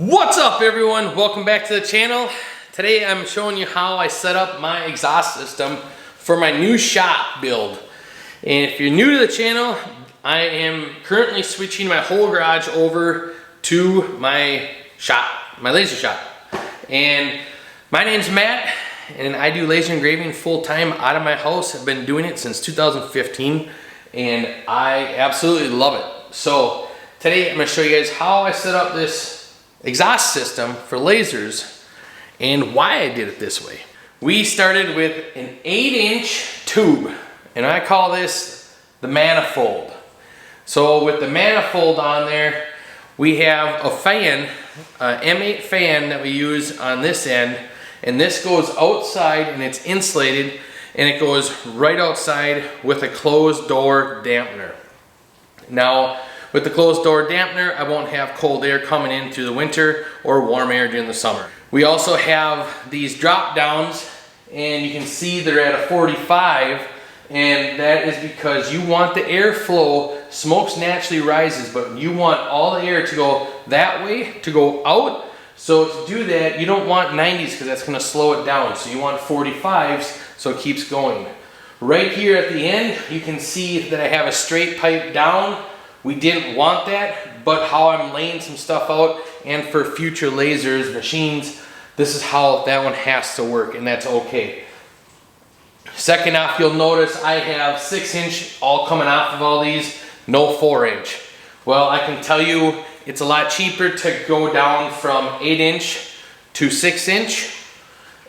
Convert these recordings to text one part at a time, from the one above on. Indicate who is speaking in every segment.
Speaker 1: What's up everyone? Welcome back to the channel. Today I'm showing you how I set up my exhaust system for my new shop build. And if you're new to the channel, I am currently switching my whole garage over to my shop, my laser shop. And my name's Matt and I do laser engraving full-time out of my house. I've been doing it since 2015 and I absolutely love it. So today I'm going to show you guys how I set up this exhaust system for lasers and why I did it this way. We started with an 8-inch tube and I call this the Manifold. So with the Manifold on there, we have a fan, M8 fan that we use on this end, and this goes outside and it's insulated and it goes right outside with a closed door dampener. Now with the closed door dampener, I won't have cold air coming in through the winter or warm air during the summer. We also have these drop downs and you can see they're at a 45, and that is because you want the airflow. Smoke naturally rises, but you want all the air to go that way, to go out. So to do that, you don't want 90s because that's going to slow it down. So you want 45s so it keeps going. Right here at the end, you can see that I have a straight pipe down. We didn't want that, but how I'm laying some stuff out and for future lasers, machines, this is how that one has to work, and that's okay. Second off, you'll notice I have 6-inch all coming off of all these, no 4-inch. Well, I can tell you it's a lot cheaper to go down from 8-inch to 6-inch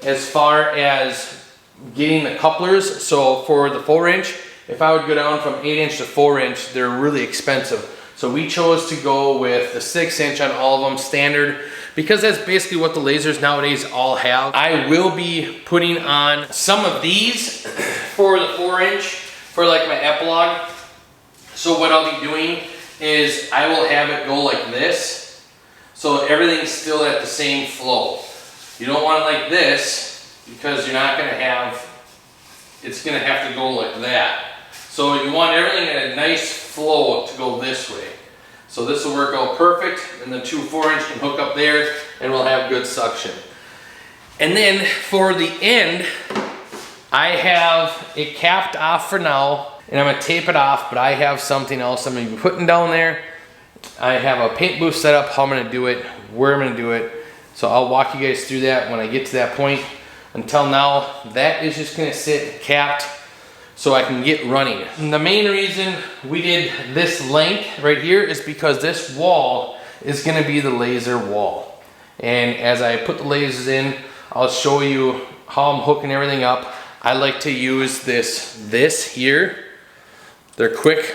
Speaker 1: as far as getting the couplers. So for the 4-inch, if I would go down from 8-inch to 4-inch, they're really expensive. So we chose to go with the 6-inch on all of them standard because that's basically what the lasers nowadays all have. I will be putting on some of these for the 4-inch for like my epilogue. So what I'll be doing is I will have it go like this. So everything's still at the same flow. You don't want it like this because you're not gonna have, it's gonna have to go like that. So you want everything at a nice flow to go this way. So this will work out perfect, and the two 4-inch can hook up there and we'll have good suction. And then for the end, I have it capped off for now and I'm gonna tape it off, but I have something else I'm gonna be putting down there. I have a paint booth set up, how I'm gonna do it, where I'm gonna do it. So I'll walk you guys through that when I get to that point. Until now, that is just gonna sit capped so I can get running. And the main reason we did this length right here is because this wall is gonna be the laser wall. And as I put the lasers in, I'll show you how I'm hooking everything up. I like to use this here. They're quick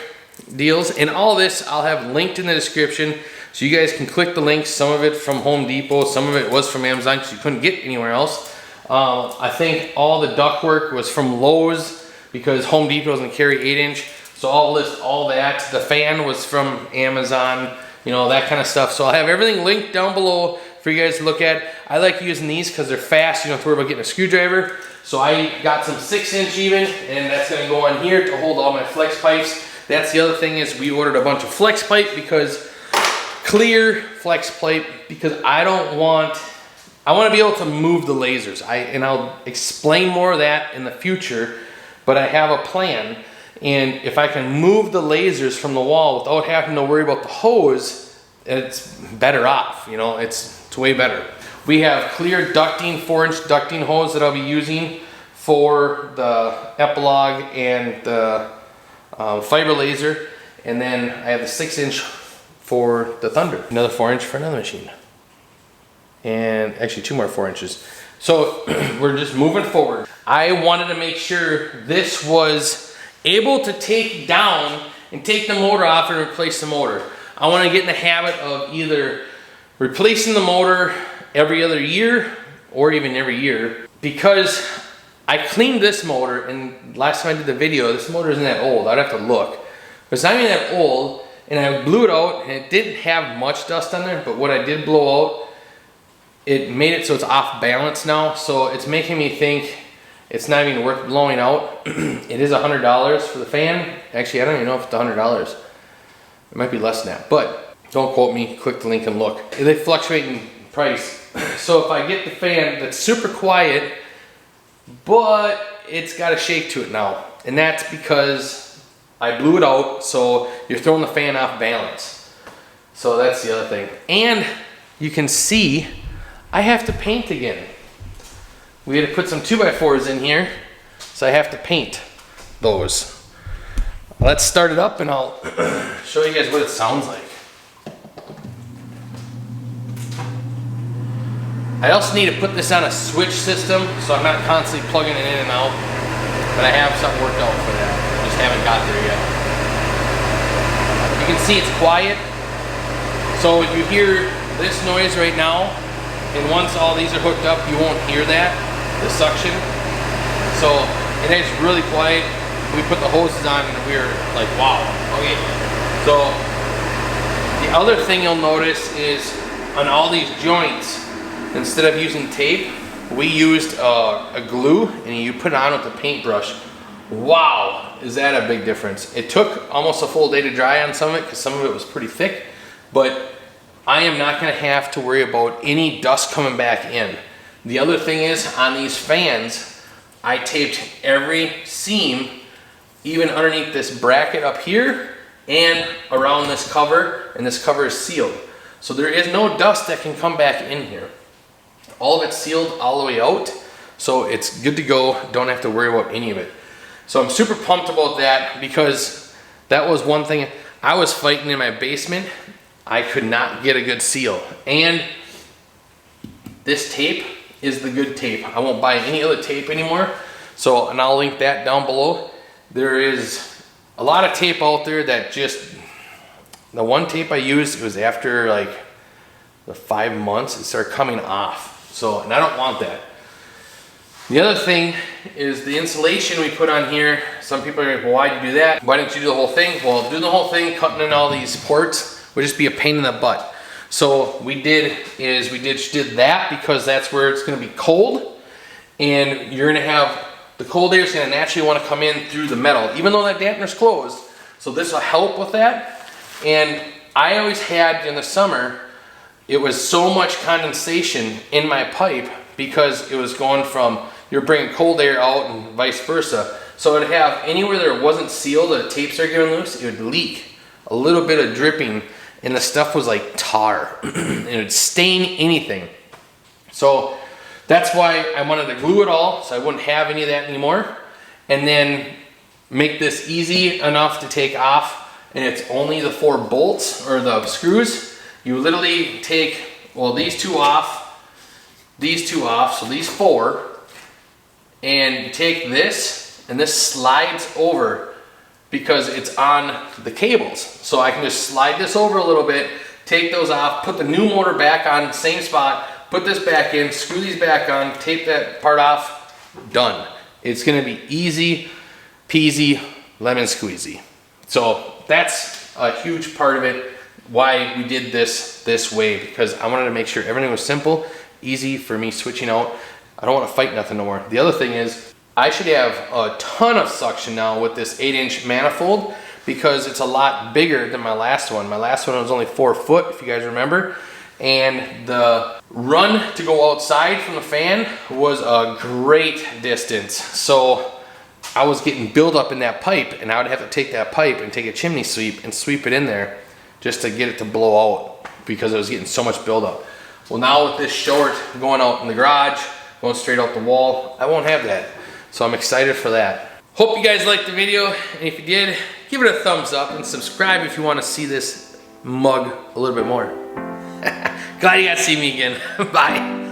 Speaker 1: deals. And all this I'll have linked in the description so you guys can click the links. Some of it from Home Depot, some of it was from Amazon because you couldn't get anywhere else. I think all the ductwork was from Lowe's, because Home Depot doesn't carry 8-inch. So I'll list all that. The fan was from Amazon, you know, that kind of stuff. So I'll have everything linked down below for you guys to look at. I like using these because they're fast. You don't have to worry about getting a screwdriver. So I got some 6-inch even, and that's gonna go on here to hold all my flex pipes. That's the other thing, is we ordered a bunch of flex pipe, because clear flex pipe, because I want to be able to move the lasers. And I'll explain more of that in the future. But I have a plan, and if I can move the lasers from the wall without having to worry about the hose, it's better off, you know, it's way better. We have clear ducting, 4-inch ducting hose that I'll be using for the epilogue and the fiber laser, and then I have the 6-inch for the Thunder, another 4-inch for another machine, and actually 2 more 4-inches. So we're just moving forward. I wanted to make sure this was able to take down and take the motor off and replace the motor. I want to get in the habit of either replacing the motor every other year or even every year, because I cleaned this motor, and last time I did the video, this motor isn't that old. I'd have to look. But it's not even that old, and I blew it out and it didn't have much dust on there, but what I did blow out, it made it so it's off balance now, so it's making me think it's not even worth blowing out. It is $100 for the fan. Actually, I don't even know if it's $100. It might be less than that, but Don't quote me, click the link and look. They fluctuate in price. So if I get the fan that's super quiet, but it's got a shake to it now. And that's because I blew it out, so you're throwing the fan off balance. So that's the other thing. And you can see I have to paint again. We had to put some 2x4s in here, so I have to paint those. Let's start it up and I'll show you guys what it sounds like. I also need to put this on a switch system, so I'm not constantly plugging it in and out, but I have something worked out for that. I just haven't got there yet. You can see it's quiet, so you hear this noise right now, and once all these are hooked up, you won't hear that, the suction. So it is really quiet. We put the hoses on and we were like, wow, okay. So the other thing you'll notice is on all these joints, instead of using tape, we used a glue and you put it on with a paintbrush. Wow, is that a big difference. It took almost a full day to dry on some of it because some of it was pretty thick, but I am not gonna have to worry about any dust coming back in. The other thing is on these fans, I taped every seam, even underneath this bracket up here and around this cover, and this cover is sealed. So there is no dust that can come back in here. All of it's sealed all the way out, so it's good to go. Don't have to worry about any of it. So I'm super pumped about that because that was one thing I was fighting in my basement. I could not get a good seal. And this tape is the good tape. I won't buy any other tape anymore. So, and I'll link that down below. There is a lot of tape out there that just, the one tape I used, it was after like the 5 months, it started coming off. So, and I don't want that. The other thing is the insulation we put on here. Some people are like, well, why'd you do that? Why didn't you do the whole thing? Well, doing the whole thing, cutting in all these ports, would just be a pain in the butt. So we did that because that's where it's gonna be cold, and you're gonna have, the cold air is gonna naturally wanna come in through the metal, even though that dampener's closed. So this will help with that. And I always had, in the summer, it was so much condensation in my pipe because it was going from, you're bringing cold air out and vice versa. So it'd have, anywhere that it wasn't sealed, the tapes are getting loose, it would leak. A little bit of dripping, and the stuff was like tar, and it would stain anything. So that's why I wanted to glue it all, so I wouldn't have any of that anymore. And then make this easy enough to take off, and it's only the 4 bolts, or the screws. You literally take, well, these two off, so these 4, and you take this, and this slides over because it's on the cables. So I can just slide this over a little bit, take those off, put the new motor back on, same spot, put this back in, screw these back on, tape that part off, done. It's gonna be easy peasy, lemon squeezy. So that's a huge part of it, why we did this way, because I wanted to make sure everything was simple, easy for me switching out. I don't want to fight nothing no more. The other thing is, I should have a ton of suction now with this 8-inch manifold because it's a lot bigger than my last one. My last one was only 4 foot, if you guys remember. And the run to go outside from the fan was a great distance. So I was getting buildup in that pipe, and I would have to take that pipe and take a chimney sweep and sweep it in there just to get it to blow out because it was getting so much buildup. Well, now with this short going out in the garage, going straight out the wall, I won't have that. So I'm excited for that. Hope you guys liked the video, and if you did, give it a thumbs up and subscribe if you want to see this mug a little bit more. Glad you got to see me again. Bye.